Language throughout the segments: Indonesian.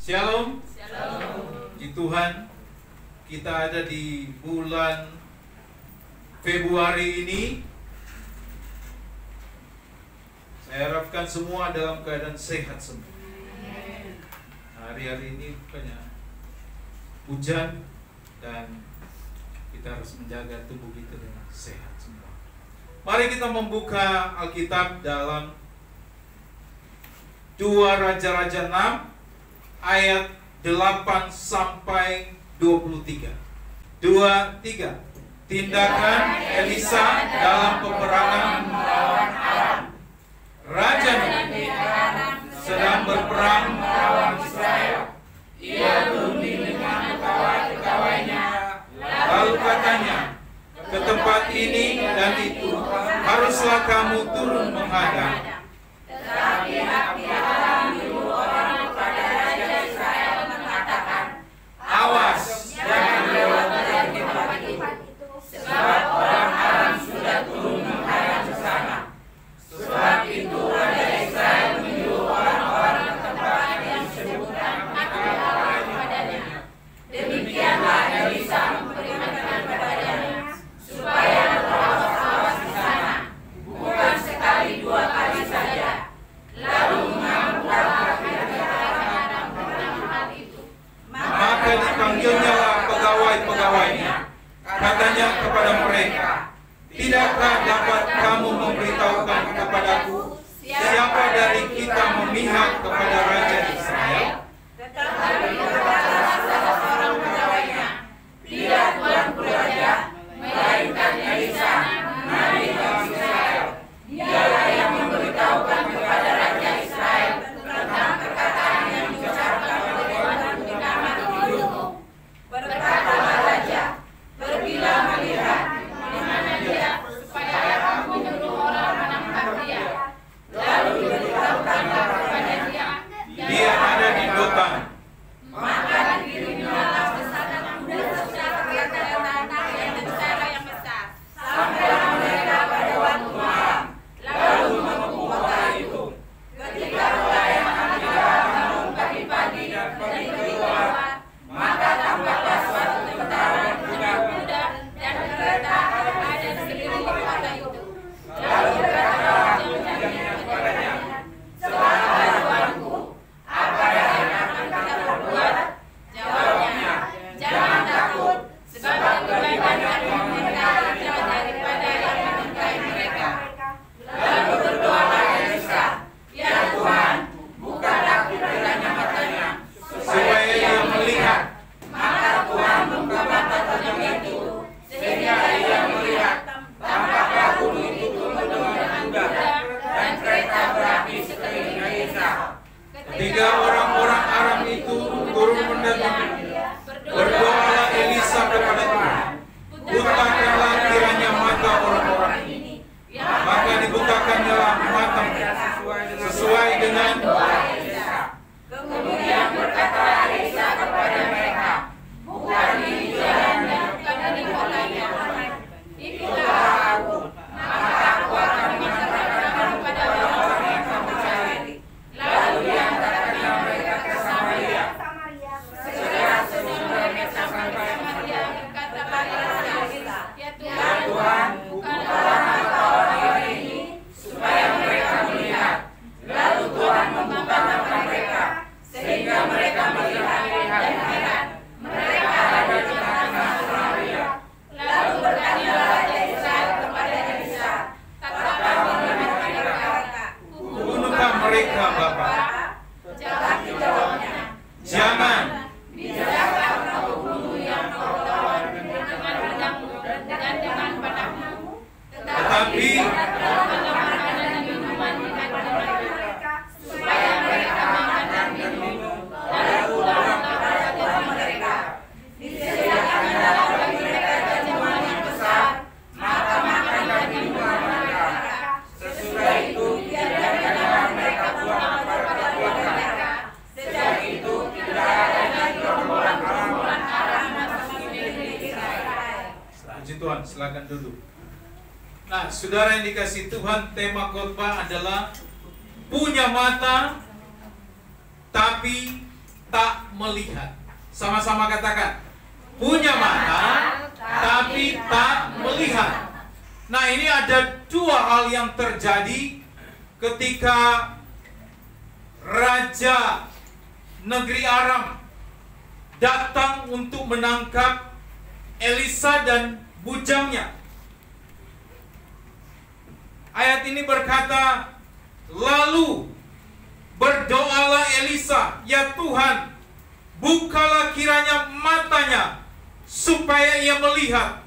Shalom. Shalom. Puji Tuhan, kita ada di bulan Februari ini. Saya harapkan semua dalam keadaan sehat semua. Hari-hari ini banyak hujan dan kita harus menjaga tubuh kita dengan sehat semua. Mari kita membuka Alkitab dalam 2 Raja-Raja 6 ayat 8 sampai 23. 2-3. Tindakan Elisa dalam peperangan melawan Aram. Raja Nabi sedang berperang melawan Israel. Ia berunding dengan pegawai-pegawainya. Lalu katanya, ke tempat ini dan itu haruslah kamu turun menghadap. Tetapi Aram menyuruh orang kepada Raja Israel mengatakan, Awas, jangan lewat dari tempat itu, sebab orang Aram sudah turun menghadap ke sana. Sebab itu Raja Israel menyuruh orang-orang ke tempat yang disebutkan Aram kepadanya. Demikianlah Elisa memperingatkan kepadanya supaya berawas-awas di sana, bukan sekali 2 kali saja. Lalu mengamuklah Aram tentang hal itu. maka dipanggilnyalah pegawai-pegawainya. Katanya kepada mereka, tidakkah dapat kamu memberitahukan kepadaku siapa dari kita memihak kepada Raja Israel? Tetapi berkata salah seorang pegawainya, tidak tuanku raja, melainkan Elisa, nabi Israel. Dialah yang memberitahukan kepada Raja Israel tentang perkataan yang diucapkan oleh tuanku di nama hidupmu. Berkatalah raja, pergilah melihat di mana dia, supaya kamu menyuruh orang menangkap dia. Lalu diberitahukanlah kepada dia, Dia ada di Dotan. maka dikirimlah ke sana besar kereta yang besar, sampailah mereka pada waktu malam, lalu mengepung kota itu. Ketika pelayanan bangun pagi-pagi dan keluar, maka tampaklah suatu tentara kuda dan kereta ada di sekeliling kota itu. Lalu berkatalah jaminan kepadanya, celaka tuanku, apa yang akan kita perbuat? Jawabnya, jangan takut, sebab lebih banyak yang mereka daripada yang menikahi mereka. Lalu berdoalah Elisa, ya Tuhan, bukalah kiranya matanya, supaya ia melihat. maka Tuhan membuka mata tuannya itu, sehingga ia melihat. Tampaklah gunung itu penuh dengan kuda dan kereta berapi sekeliling Elisa. Ketiga orang-orang Aram itu turun mendatangi. Berdoalah Elisa kepada Tuhan, butakanlah kiranya mata orang-orang ini. Maka dibutakanlah mata sesuai dengan doa Elisa. Kemudian berkatalah Elisa kepada mereka, bukan ini jalannya, bukan ini kotanya. Ikutlah aku, maka aku akan mengantarkan kepada orang-orang yang kamu cari. Lalu diantarkannya mereka ke Samaria. Sesudah mereka sampai ke Samaria, berkatalah Elisa, ya Tuhan, bukalah mata orang ini, supaya mereka melihat. Lalu Tuhan membuka mata mereka, sehingga mereka melihat dan heran. Mereka ada di tengah-tengah Samaria. Lalu bertanyalah Raja Israel kepada Elisa, katakanlah mereka, bunuhkah mereka, Bapak? Jawabnya, Jangan. bisakah kau bunuh yang kau lawan dengan pedangmu dan dengan panahmu? Tetapi Berikanlah makanan dan minuman kepada mereka, supaya mereka makan dan minum. Lalu pulanglah kepada mereka. Disediakanlah bagi mereka jamuan yang besar, maka makan dan minum mereka. Sesudah itu biarkanlah mereka pulang kepada keluarga mereka. Sejak itu tidak ada lagi gerombolan-gerombolan Aram masuk di negeri Israel. Puji Tuhan, silakan duduk. Nah, saudara yang dikasih Tuhan, tema khotbah adalah punya mata tapi tak melihat. Sama-sama katakan, punya mata tapi tak melihat. Nah, ini ada dua hal yang terjadi ketika Raja negeri Aram datang untuk menangkap Elisa dan bujangnya. Ayat ini berkata, lalu berdoalah Elisa, ya Tuhan, bukalah kiranya matanya supaya ia melihat.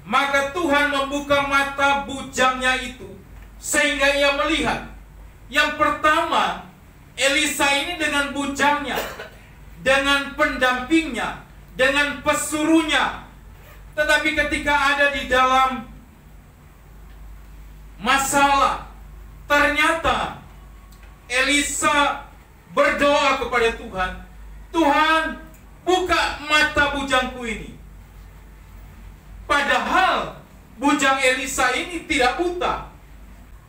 Maka Tuhan membuka mata bujangnya itu sehingga ia melihat. Yang pertama, Elisa ini dengan bujangnya, dengan pendampingnya, dengan pesuruhnya. Tetapi ketika ada di dalam masalah, ternyata Elisa berdoa kepada Tuhan, Tuhan, buka mata bujangku ini. Padahal bujang Elisa ini tidak buta.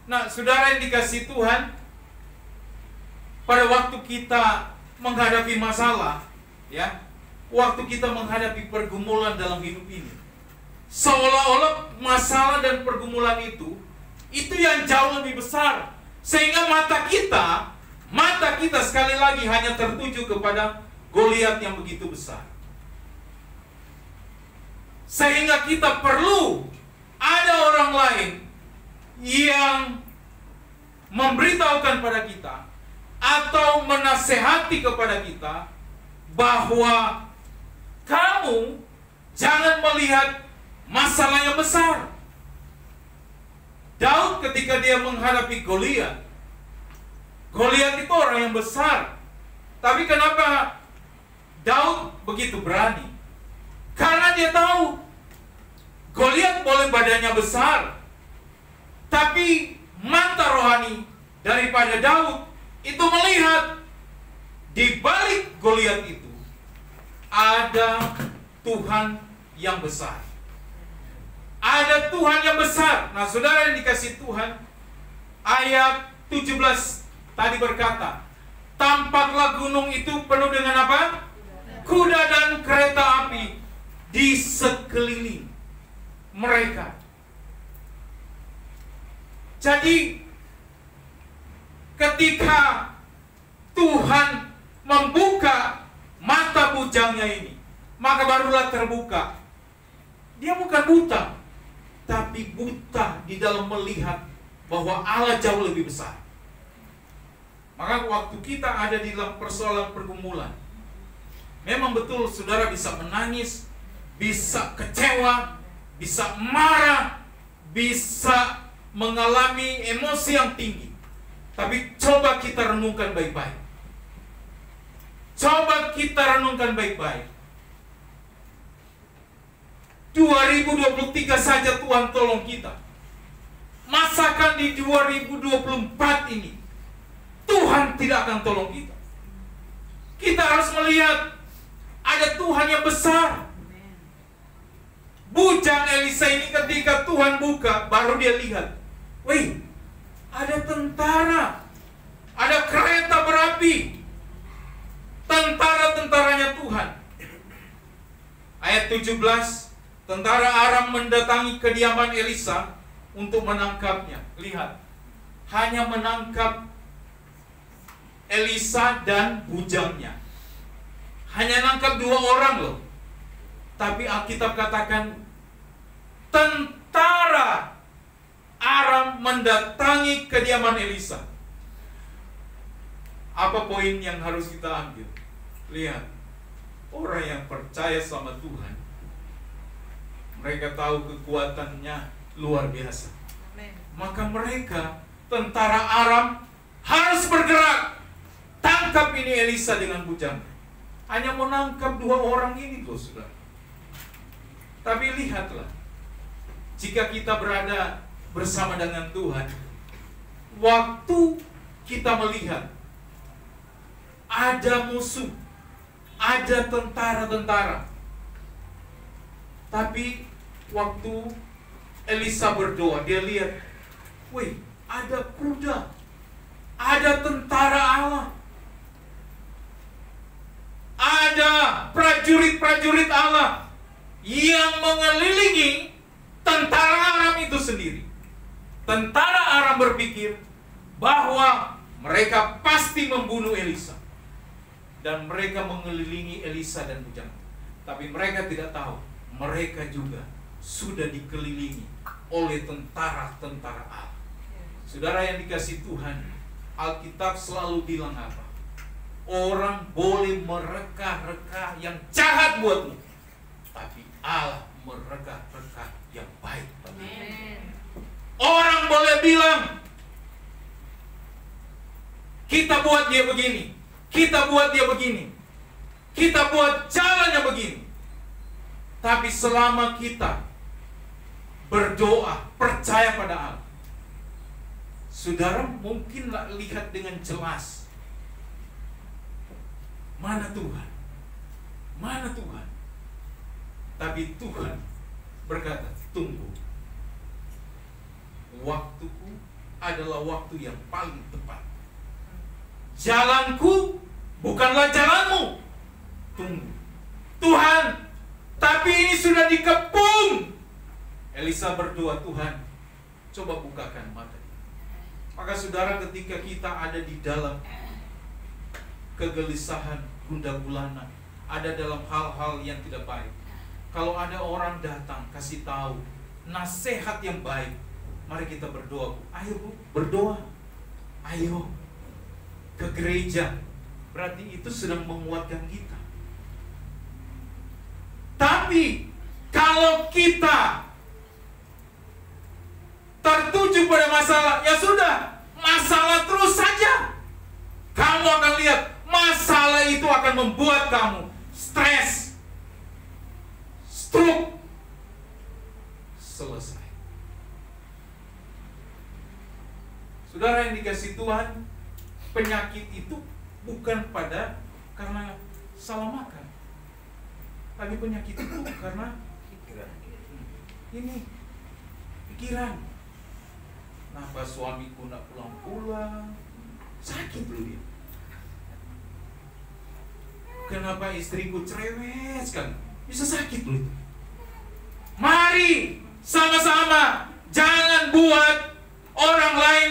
Nah, saudara yang dikasihi Tuhan, pada waktu kita menghadapi masalah, ya, waktu kita menghadapi pergumulan dalam hidup ini, seolah-olah masalah dan pergumulan itu yang jauh lebih besar, sehingga mata kita sekali lagi hanya tertuju kepada Goliat yang begitu besar. Sehingga kita perlu ada orang lain yang memberitahukan pada kita atau menasehati kepada kita bahwa kamu jangan melihat masalah yang besar. Daud ketika dia menghadapi Goliat itu orang yang besar. Tapi kenapa Daud begitu berani? Karena dia tahu Goliat boleh badannya besar, tapi mata rohani daripada Daud itu melihat di balik Goliat itu ada Tuhan yang besar. Ada Tuhan yang besar. Nah, saudara yang dikasihi Tuhan, ayat 17 tadi berkata, tampaklah gunung itu penuh dengan apa? Kuda dan kereta api di sekeliling mereka. Jadi ketika Tuhan membuka mata bujangnya ini, maka barulah terbuka. Dia bukan buta, tapi buta di dalam melihat bahwa Allah jauh lebih besar. Maka waktu kita ada di dalam persoalan pergumulan, memang betul saudara bisa menangis, bisa kecewa, bisa marah, bisa mengalami emosi yang tinggi. Tapi coba kita renungkan baik-baik. Coba kita renungkan baik-baik. 2023 saja Tuhan tolong kita. Masakan di 2024 ini Tuhan tidak akan tolong kita. Kita harus melihat ada Tuhan yang besar. Bujang Elisa ini ketika Tuhan buka, baru dia lihat, wih, ada tentara, ada kereta berapi, tentara-tentaranya Tuhan. Ayat 17, tentara Aram mendatangi kediaman Elisa untuk menangkapnya. Lihat, hanya menangkap Elisa dan bujangnya. Hanya nangkap 2 orang loh. Tapi Alkitab katakan tentara Aram mendatangi kediaman Elisa. Apa poin yang harus kita ambil? Lihat, orang yang percaya sama Tuhan, mereka tahu kekuatannya luar biasa. Maka mereka, tentara Aram, harus bergerak. Tangkap ini Elisa dengan bujang. Hanya mau nangkap 2 orang ini loh, saudara. Tapi lihatlah, jika kita berada bersama dengan Tuhan, waktu kita melihat ada musuh, ada tentara-tentara, tapi waktu Elisa berdoa, dia lihat, wih, ada kuda, ada tentara Allah. ada prajurit-prajurit Allah yang mengelilingi tentara Aram itu sendiri. Tentara Aram berpikir bahwa mereka pasti membunuh Elisa. Dan mereka mengelilingi Elisa dan bujang. Tapi mereka tidak tahu, mereka juga sudah dikelilingi oleh tentara-tentara Allah. Saudara yang dikasihi Tuhan, Alkitab selalu bilang apa? Orang boleh mereka-reka yang jahat buatmu, tapi Allah mereka-reka yang baik bagimu. Orang boleh bilang, kita buat dia begini, kita buat dia begini, kita buat jalannya begini. Tapi selama kita berdoa, percaya pada Allah, saudara mungkin lihat dengan jelas mana Tuhan, mana Tuhan. Tapi Tuhan berkata, tunggu, waktuku adalah waktu yang paling tepat. Jalanku bukanlah jalanmu. Tunggu, Tuhan, tapi ini sudah dikepung. Elisa berdoa, Tuhan, coba bukakan mata. Maka saudara, ketika kita ada di dalam kegelisahan, gundah gulana, ada dalam hal-hal yang tidak baik, kalau ada orang datang kasih tahu nasihat yang baik, mari kita berdoa. Ayo Bu, berdoa. Ayo ke gereja. Berarti itu sedang menguatkan kita. Tapi kalau kita tertuju pada masalah, ya sudah, masalah terus saja. Kamu akan lihat masalah itu akan membuat kamu stres, stroke. Selesai. Saudara yang dikasihi Tuhan, penyakit itu bukan karena salah makan, tapi penyakit itu karena pikiran. Kenapa suamiku nak pulang-pulang? Sakit loh dia. Kenapa istriku cerewet sekali? Bisa sakit loh itu. Mari sama-sama jangan buat orang lain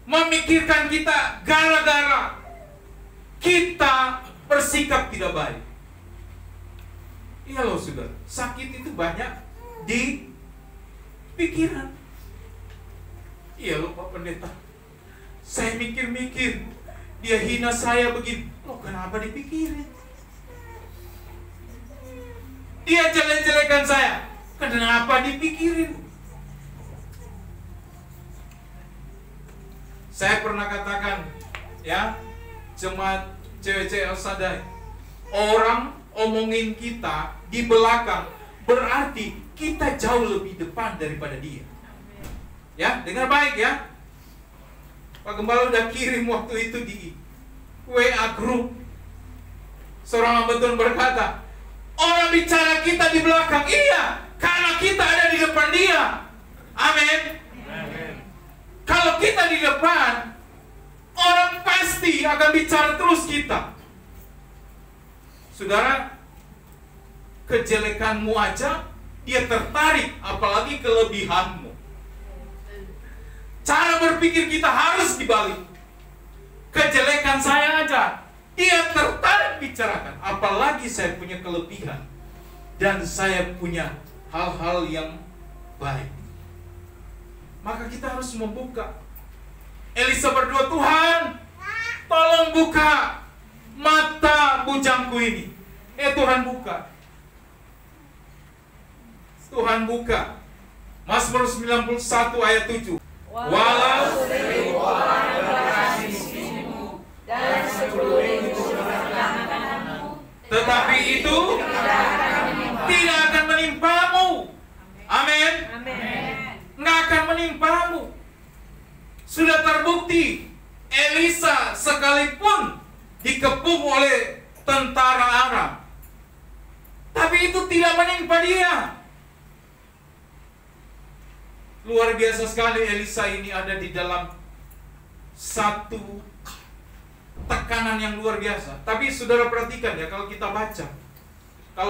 memikirkan kita gara-gara kita bersikap tidak baik. Iya loh saudara, sakit itu banyak di pikiran. Iya loh Pak Pendeta, saya mikir-mikir, dia hina saya begini. Loh kenapa dipikirin? Dia jelek-jelekan saya, kenapa dipikirin? Saya pernah katakan, ya, jemaat cewek-cewek El-Shaddai, orang omongin kita di belakang berarti kita jauh lebih depan daripada dia. Ya, dengar baik ya. Pak Gembala udah kirim waktu itu di WA group. Seorang hamba Tuhan berkata, orang bicara kita di belakang, iya, karena kita ada di depan dia. Amin. Kalau kita di depan, orang pasti akan bicara terus kita. Saudara, kejelekanmu aja dia tertarik, apalagi kelebihanmu. Cara berpikir kita harus dibalik. Kejelekan saya aja dia tertarik bicarakan, apalagi saya punya kelebihan dan saya punya hal-hal yang baik. Maka kita harus membuka. Elisa berdoa, Tuhan, tolong buka mata bujangku ini. Tuhan buka. Tuhan buka. Mazmur 91 ayat 7. Walau 1000 orang berkasih sisimu dan 10.000 berkanakanmu, tetapi itu tidak akan menimpamu. Amin. Nggak akan menimpamu. Sudah terbukti, Elisa sekalipun dikepung oleh tentara Aram, tapi itu tidak menimpa dia. Luar biasa sekali, Elisa ini ada di dalam satu tekanan yang luar biasa. Tapi saudara perhatikan ya, kalau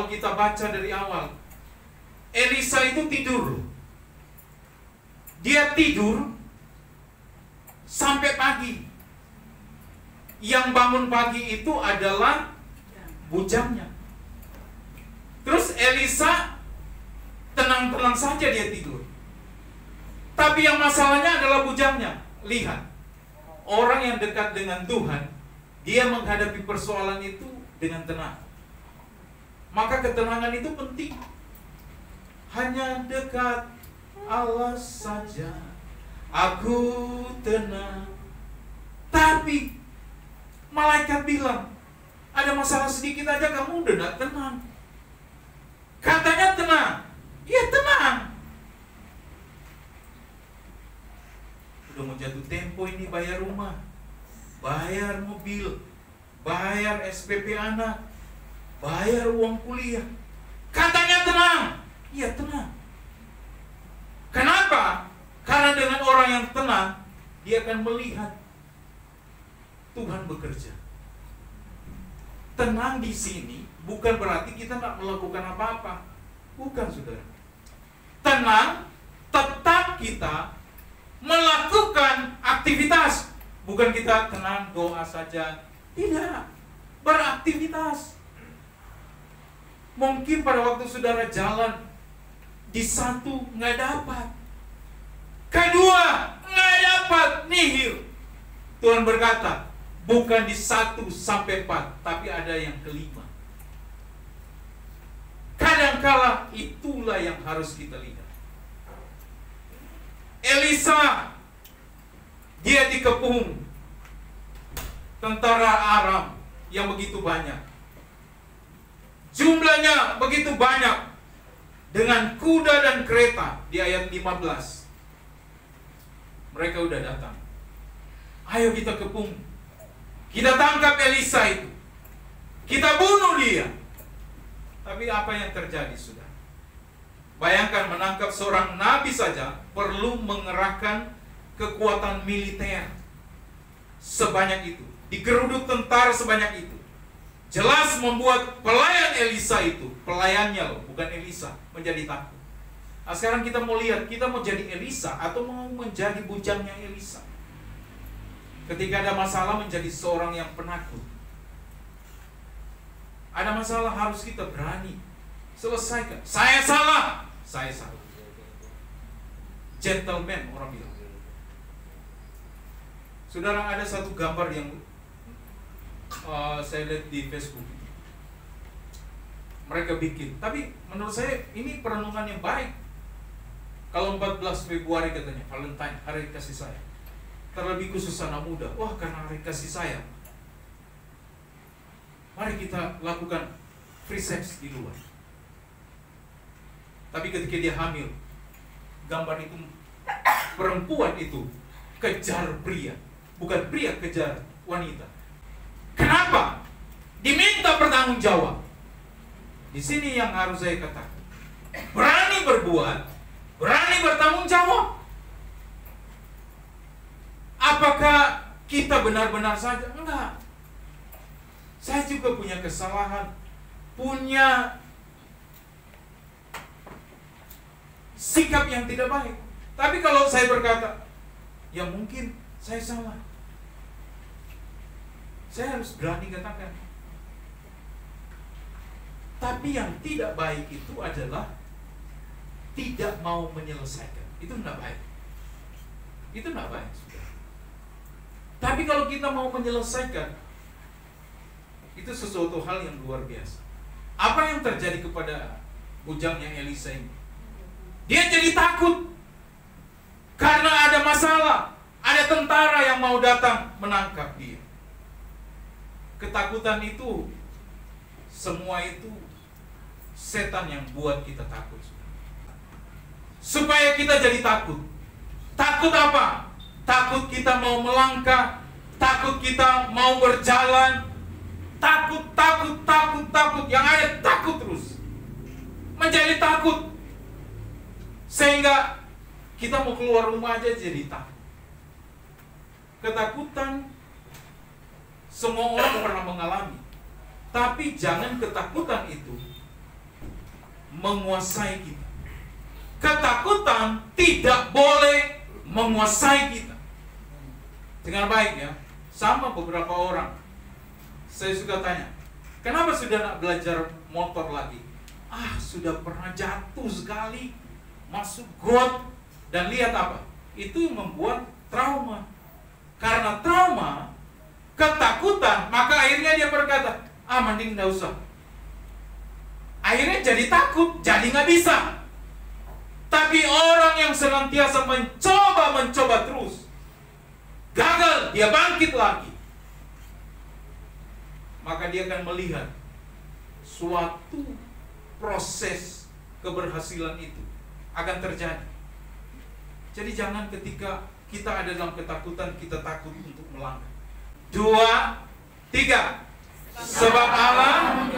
kita baca dari awal, Elisa itu tidur. Dia tidur sampai pagi. Yang bangun pagi itu adalah bujangnya. Terus Elisa tenang-tenang saja dia tidur. Tapi yang masalahnya adalah bujangnya. Lihat, orang yang dekat dengan Tuhan, dia menghadapi persoalan itu dengan tenang. Maka ketenangan itu penting. Hanya dekat Allah saja aku tenang. Tapi malaikat bilang, ada masalah sedikit aja kamu udah gak tenang. Katanya tenang. Ya tenang. Udah mau jatuh tempo ini, bayar rumah, bayar mobil, bayar SPP anak, bayar uang kuliah. Katanya tenang. Ya tenang. Kenapa? Karena dengan orang yang tenang, dia akan melihat Tuhan bekerja. Tenang di sini bukan berarti kita nggak melakukan apa-apa. Bukan, saudara. Tenang, tetap kita melakukan aktivitas. Bukan kita tenang, doa saja. Tidak. Beraktivitas. Mungkin pada waktu saudara jalan, di satu nggak dapat, kedua nggak dapat, nihil. Tuhan berkata, bukan di 1 sampai 4, tapi ada yang kelima. Kadangkala itulah yang harus kita lihat. Elisa, dia dikepung tentara Aram yang begitu banyak. Jumlahnya begitu banyak, dengan kuda dan kereta. Di ayat 15 mereka udah datang. Ayo kita kepung, kita tangkap Elisa itu, kita bunuh dia. Tapi apa yang terjadi, sudah? Bayangkan, menangkap seorang nabi saja perlu mengerahkan kekuatan militer sebanyak itu, digeruduk tentara sebanyak itu. Jelas membuat pelayan Elisa itu, pelayannya loh, bukan Elisa, menjadi takut. Nah, sekarang kita mau lihat, kita mau jadi Elisa atau mau menjadi bujangnya Elisa. Ketika ada masalah, menjadi seorang yang penakut. Ada masalah, harus kita berani selesaikan. Saya salah, saya salah. Gentleman, orang bilang. Saudara, ada satu gambar yang saya lihat di Facebook. Mereka bikin, tapi menurut saya ini perenungan yang baik. Kalau 14 Februari katanya Valentine, hari kasih sayang, terlebih khusus anak muda. Wah, karena hari kasih sayang, mari kita lakukan free sex di luar. Tapi ketika dia hamil, gambar itu, perempuan itu kejar pria, bukan pria kejar wanita. Kenapa? Diminta bertanggung jawab. Di sini yang harus saya katakan, berani berbuat, berani bertanggung jawab. Apakah kita benar-benar saja? Enggak. Saya juga punya kesalahan, punya sikap yang tidak baik. Tapi kalau saya berkata, ya mungkin saya salah, saya harus berani katakan. Tapi yang tidak baik itu adalah tidak mau menyelesaikan. Itu tidak baik. Itu tidak baik, sudah. Tapi kalau kita mau menyelesaikan, itu sesuatu hal yang luar biasa. Apa yang terjadi kepada bujangnya Elisa ini? Dia jadi takut karena ada masalah, ada tentara yang mau datang menangkap dia. Ketakutan itu, semua itu setan yang buat kita takut. Supaya kita jadi takut. Takut apa? Takut kita mau melangkah, takut kita mau berjalan, takut. Yang ada takut terus. Menjadi takut. Sehingga kita mau keluar rumah aja jadi takut. Ketakutan Semua orang pernah mengalami. Tapi jangan ketakutan itu menguasai kita. Ketakutan tidak boleh menguasai kita. Dengan baik ya. Sama beberapa orang, saya suka tanya, kenapa sudah nak belajar motor lagi? Sudah pernah jatuh sekali, masuk got, dan lihat apa? Itu membuat trauma. Karena trauma, ketakutan, maka akhirnya dia berkata, mending nggak usah. Akhirnya jadi takut, jadi nggak bisa. Tapi orang yang senantiasa mencoba terus, gagal, dia bangkit lagi, maka dia akan melihat suatu proses keberhasilan itu akan terjadi. Jadi jangan ketika kita ada dalam ketakutan, kita takut untuk melangkah. 2, 3. Sebab Allah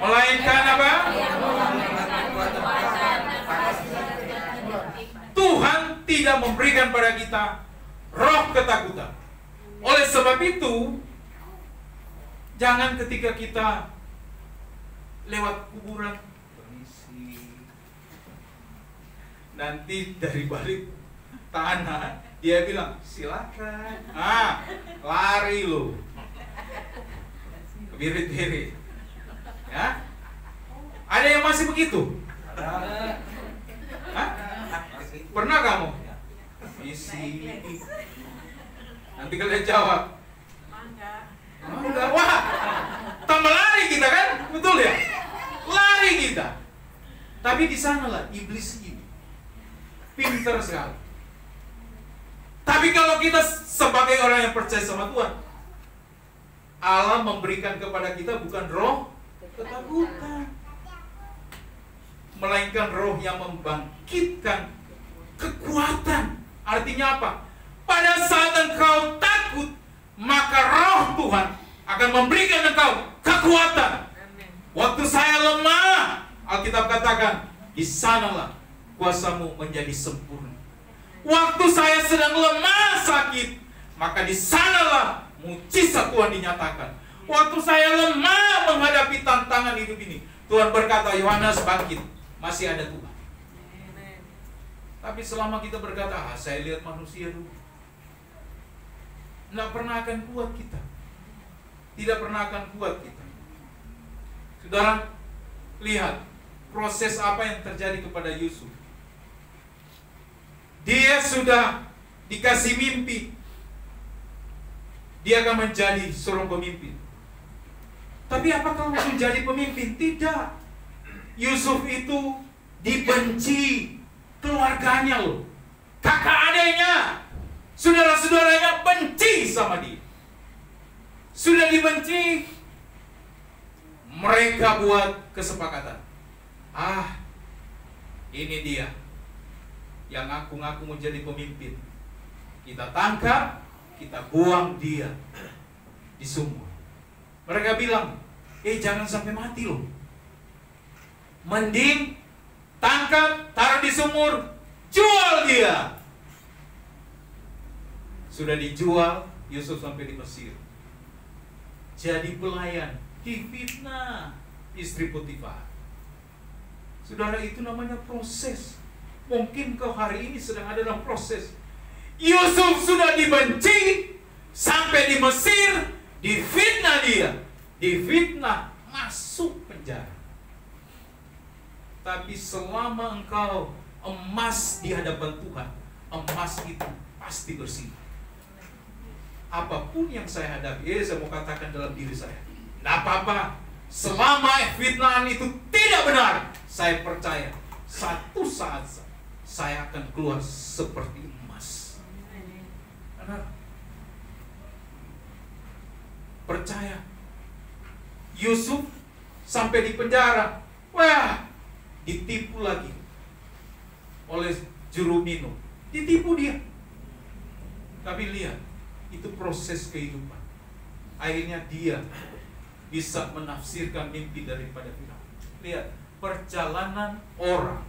melainkan apa? Tuhan tidak memberikan pada kita roh ketakutan. Oleh sebab itu, jangan ketika kita lewat kuburan, nanti dari balik tanah dia bilang, silakan. Lari lo. Kebirit-birit. Ya? Ada yang masih begitu? Pernah kamu? Misi. Nanti kalian jawab. Enggak. Wah, tambah lari kita kan? Betul ya? Lari kita. Tapi di sanalah iblis ini pintar sekali. Tapi kalau kita sebagai orang yang percaya sama Tuhan, Allah memberikan kepada kita bukan roh ketakutan, melainkan roh yang membangkitkan kekuatan. Artinya apa? Pada saat engkau takut, maka roh Tuhan akan memberikan engkau kekuatan. Waktu saya lemah, Alkitab katakan, di sanalah kuasamu menjadi sempurna. Waktu saya sedang lemah sakit, maka di sanalah mujizat Tuhan dinyatakan. Waktu saya lemah menghadapi tantangan hidup ini, Tuhan berkata, Yohanes bangkit, masih ada Tuhan. Tapi selama kita berkata, saya lihat manusia dulu, tidak pernah akan kuat kita. Tidak pernah akan kuat kita. Saudara, lihat proses apa yang terjadi kepada Yusuf. Dia sudah dikasih mimpi, dia akan menjadi seorang pemimpin. Tapi apakah menjadi pemimpin? Tidak. Yusuf itu dibenci keluarganya loh. Kakak adiknya, saudara-saudaranya benci sama dia. Sudah dibenci, mereka buat kesepakatan. Ini dia yang ngaku-ngaku menjadi pemimpin. Kita tangkap, kita buang dia di sumur. Mereka bilang, jangan sampai mati loh. Mending tangkap, taruh di sumur, jual dia. Sudah dijual, Yusuf sampai di Mesir. Jadi pelayan, difitnah istri Potifar. Saudara, itu namanya proses. Mungkin kau hari ini sedang ada dalam proses. Yusuf sudah dibenci sampai di Mesir, difitnah dia, difitnah masuk penjara. Tapi selama engkau emas di hadapan Tuhan, emas itu pasti bersih. Apapun yang saya hadapi, saya mau katakan dalam diri saya, tidak apa-apa. Selama fitnahan itu tidak benar, saya percaya satu saat saya akan keluar seperti emas. Benar? Percaya. Yusuf sampai di penjara. Wah, ditipu lagi oleh juru minum. Ditipu dia. Tapi lihat, itu proses kehidupan. Akhirnya dia bisa menafsirkan mimpi daripada Firaun. Lihat, perjalanan orang,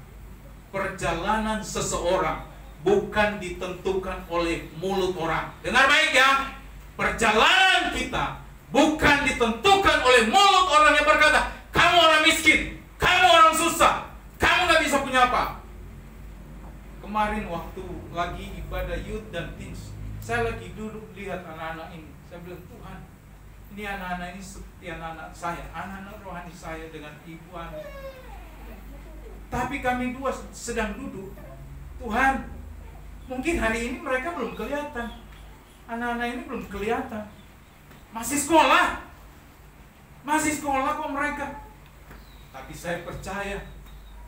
perjalanan seseorang bukan ditentukan oleh mulut orang. Dengar baik ya, perjalanan kita bukan ditentukan oleh mulut orang yang berkata, kamu orang miskin, kamu orang susah, kamu gak bisa punya apa. Kemarin waktu lagi ibadah youth dan teens, saya lagi duduk lihat anak-anak ini. Saya bilang, Tuhan, ini anak-anak ini seperti anak-anak saya, anak-anak rohani saya dengan ibu anak. Tapi kami dua sedang duduk. Tuhan, mungkin hari ini mereka belum kelihatan. Anak-anak ini belum kelihatan. Masih sekolah kok mereka. Tapi saya percaya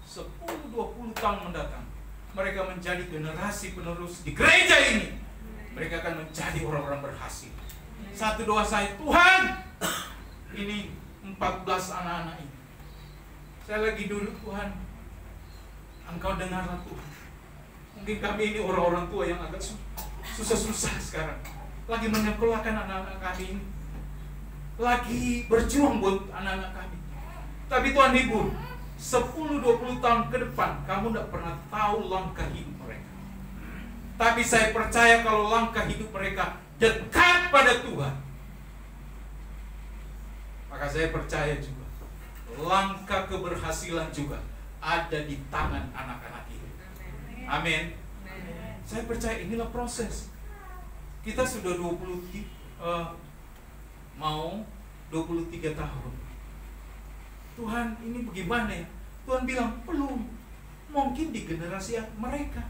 10-20 tahun mendatang mereka menjadi generasi penerus di gereja ini. Mereka akan menjadi orang-orang berhasil. Satu doa saya, Tuhan, ini 14 anak-anak ini. Saya lagi duduk, Tuhan, Engkau dengarlah Tuhan. Mungkin kami ini orang-orang tua yang agak susah-susah sekarang, lagi menyekolahkan anak-anak kami ini, lagi berjuang buat anak-anak kami. Tapi Tuhan hibur, 10-20 tahun ke depan kamu tidak pernah tahu langkah hidup mereka. Tapi saya percaya kalau langkah hidup mereka dekat pada Tuhan, maka saya percaya juga langkah keberhasilan juga ada di tangan anak-anak ini. Amin. Saya percaya inilah proses. Kita sudah 23 tahun. Tuhan, ini bagaimana ya? Tuhan bilang, belum. Mungkin di generasi mereka.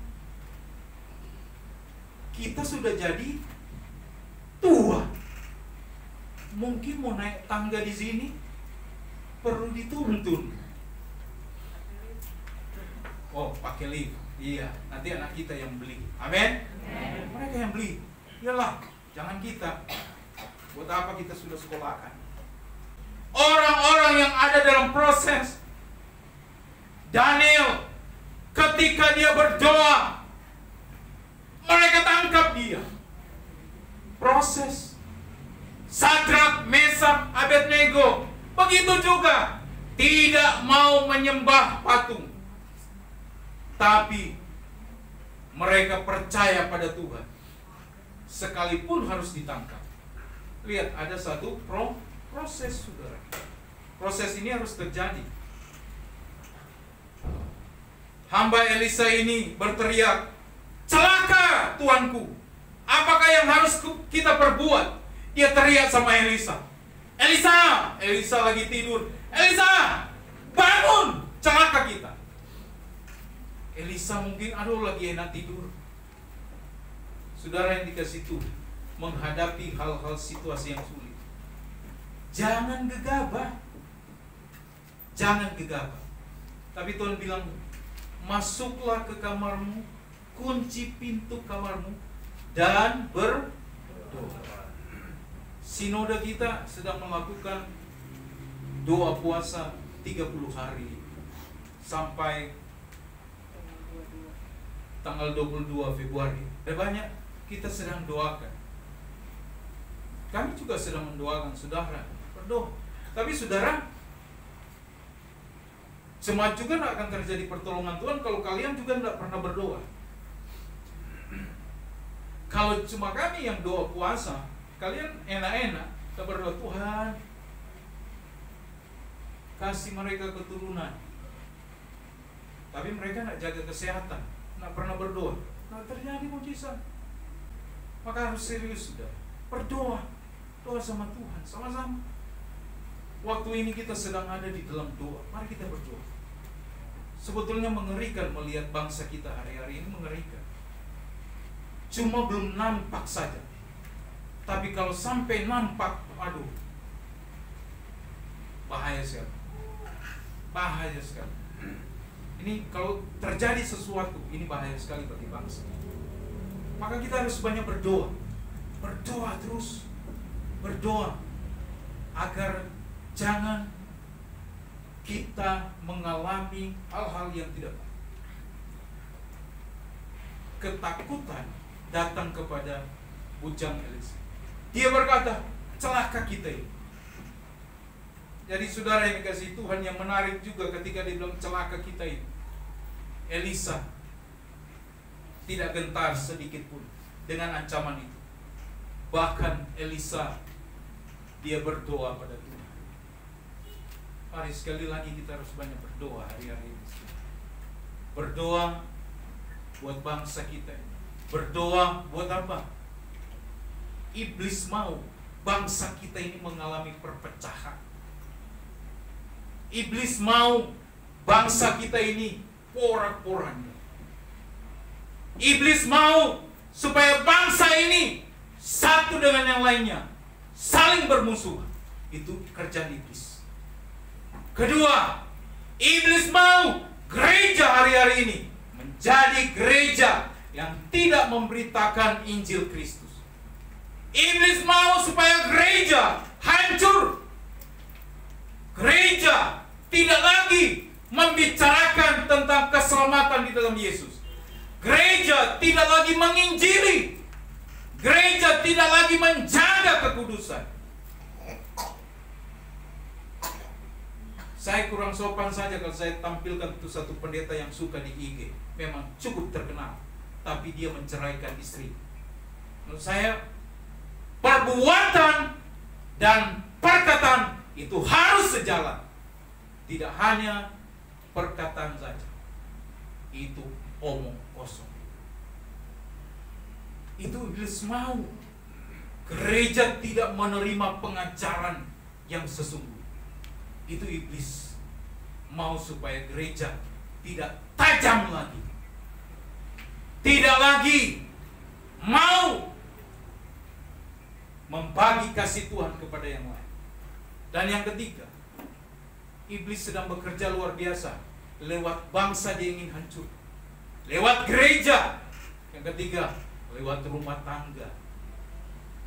Kita sudah jadi tua. Mungkin mau naik tangga di sini perlu dituntun. Oh, pakai lift. Iya, nanti anak kita yang beli. Amin. Mereka yang beli. Iyalah, jangan kita. Buat apa kita sudah sekolahkan? Orang-orang yang ada dalam proses. Daniel, ketika dia berdoa, mereka tangkap dia. Proses. Sadrak, Mesak, Abednego, begitu juga. Tidak mau menyembah patung, tapi mereka percaya pada Tuhan. Sekalipun harus ditangkap. Lihat, ada satu proses, saudara. Proses ini harus terjadi. Hamba Elisa ini berteriak, celaka Tuanku, apakah yang harus kita perbuat? Dia teriak sama Elisa. Elisa lagi tidur. Elisa, bangun, celaka kita. Elisa mungkin, aduh lagi enak tidur. Saudara yang dikasih Tuhan, menghadapi hal-hal situasi yang sulit, jangan gegabah. Jangan gegabah. Tapi Tuhan bilang, masuklah ke kamarmu, kunci pintu kamarmu, dan berdoa. Sinode kita sedang melakukan doa puasa 30 hari sampai tanggal 22 Februari. Ada banyak kita sedang doakan. Kami juga sedang mendoakan saudara, berdoa. Tapi saudara, jemaat juga tidak akan terjadi pertolongan Tuhan kalau kalian juga tidak pernah berdoa. Kalau cuma kami yang doa puasa, kalian enak-enak kita berdoa, Tuhan kasih mereka keturunan, tapi mereka tidak jaga kesehatan, tidak pernah berdoa, tidak terjadi mujizat. Maka harus serius sudah, berdoa, doa sama Tuhan, sama-sama. Waktu ini kita sedang ada di dalam doa, mari kita berdoa. Sebetulnya mengerikan melihat bangsa kita hari-hari ini, mengerikan. Cuma belum nampak saja. Tapi kalau sampai nampak, aduh, bahaya sekali. Bahaya sekali. Ini kalau terjadi sesuatu, ini bahaya sekali bagi bangsa. Maka kita harus banyak berdoa. Berdoa terus. Berdoa agar jangan kita mengalami hal-hal yang tidak baik. Ketakutan datang kepada bujang Elisa. Dia berkata, celaka kita ini. Jadi saudara yang dikasih Tuhan, yang menarik juga ketika dia bilang celaka kita ini. Elisa tidak gentar sedikit pun dengan ancaman itu. Bahkan Elisa, dia berdoa pada Tuhan. Mari sekali lagi kita harus banyak berdoa hari-hari ini. Berdoa buat bangsa kita. Berdoa buat apa? Iblis mau bangsa kita ini mengalami perpecahan. Iblis mau bangsa kita ini porak-poranda. Iblis mau supaya bangsa ini satu dengan yang lainnya, saling bermusuhan. Itu kerjaan iblis. Kedua, iblis mau gereja hari-hari ini menjadi gereja yang tidak memberitakan Injil Kristus. Iblis mau supaya gereja hancur. Gereja tidak lagi membicarakan tentang keselamatan di dalam Yesus. Gereja tidak lagi menginjili. Gereja tidak lagi menjaga kekudusan. Saya kurang sopan saja kalau saya tampilkan itu satu pendeta yang suka di IG. Memang cukup terkenal, tapi dia menceraikan istri. Menurut saya, perbuatan dan perkataan itu harus sejalan. Tidak hanya perkataan saja. Itu omong kosong. Itu iblis mau gereja tidak menerima pengajaran yang sesungguhnya. Itu iblis mau supaya gereja tidak tajam lagi, tidak lagi mau membagi kasih Tuhan kepada yang lain. Dan yang ketiga, iblis sedang bekerja luar biasa lewat bangsa dia ingin hancur, lewat gereja. Yang ketiga, lewat rumah tangga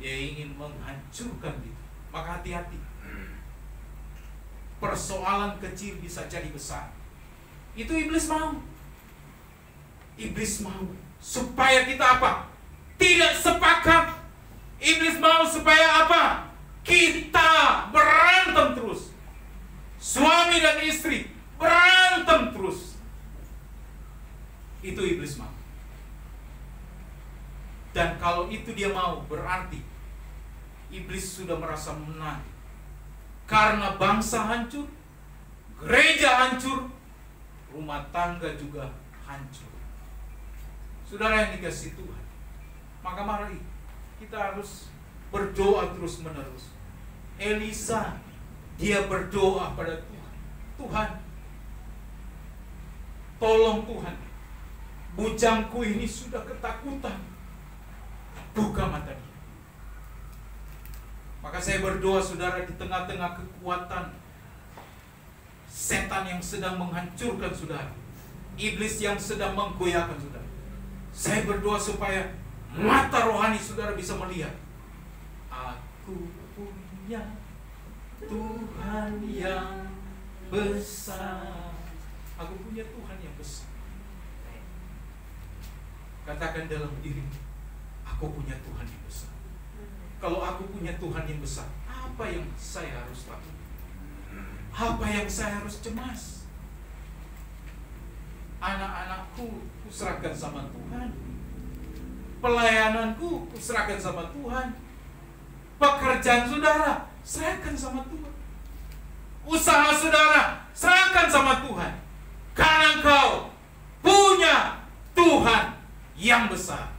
dia ingin menghancurkan itu. Maka hati-hati, persoalan kecil bisa jadi besar. Itu iblis mau. Iblis mau supaya kita apa? Tidak sepakat. Iblis mau supaya apa? Kita berantem terus. Suami dan istri berantem terus. Itu iblis mau. Dan kalau itu dia mau, berarti iblis sudah merasa menang. Karena bangsa hancur, gereja hancur, rumah tangga juga hancur. Saudara yang dikasihi Tuhan, maka mari kita harus berdoa terus menerus. Elisa, dia berdoa pada Tuhan. Tuhan, tolong Tuhan, bujangku ini sudah ketakutan. Buka mata dia. Maka saya berdoa saudara, di tengah-tengah kekuatan setan yang sedang menghancurkan saudara, iblis yang sedang menggoyahkan saudara, saya berdoa supaya mata rohani saudara bisa melihat. Aku punya Tuhan yang besar. Aku punya Tuhan yang besar. Katakan dalam dirimu, aku punya Tuhan yang besar. Kalau aku punya Tuhan yang besar, apa yang saya harus takut? Apa yang saya harus cemas? Anak-anakku kuserahkan sama Tuhan. Pelayananku kuserahkan sama Tuhan. Pekerjaan saudara serahkan sama Tuhan. Usaha saudara serahkan sama Tuhan. Karena engkau punya Tuhan yang besar.